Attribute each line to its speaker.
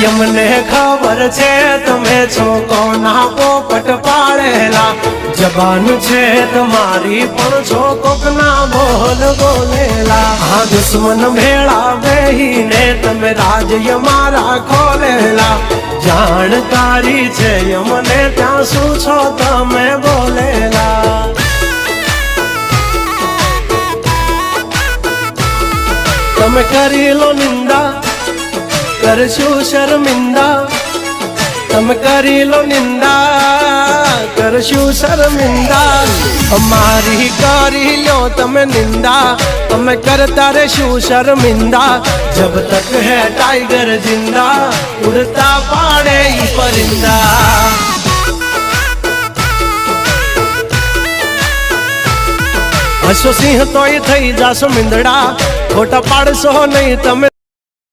Speaker 1: यमने खबर छे तमे छो कोना पोपट पाड़ेला जबान छे तुम्हारी पण छो कोकना बोल बोलेला हाँ दुश्मन भेड़ा बेहीने तमे राज यमारा खोलेला जानकारी छे यमने त्या शू छो तमे बोलेला तमे करी लो निंदा करशु शर्मिंदा तमे करी लो निंदा करशु शर्मिंदा हमारी करी लो तमे निंदा तमे करता रेशु शर्मिंदा जब तक है टाइगर जिंदा उड़ता पाड़े ही परिंदा हसो सिंह तो थई जासो मिंदड़ा खोटा पाड़शो नहीं तमे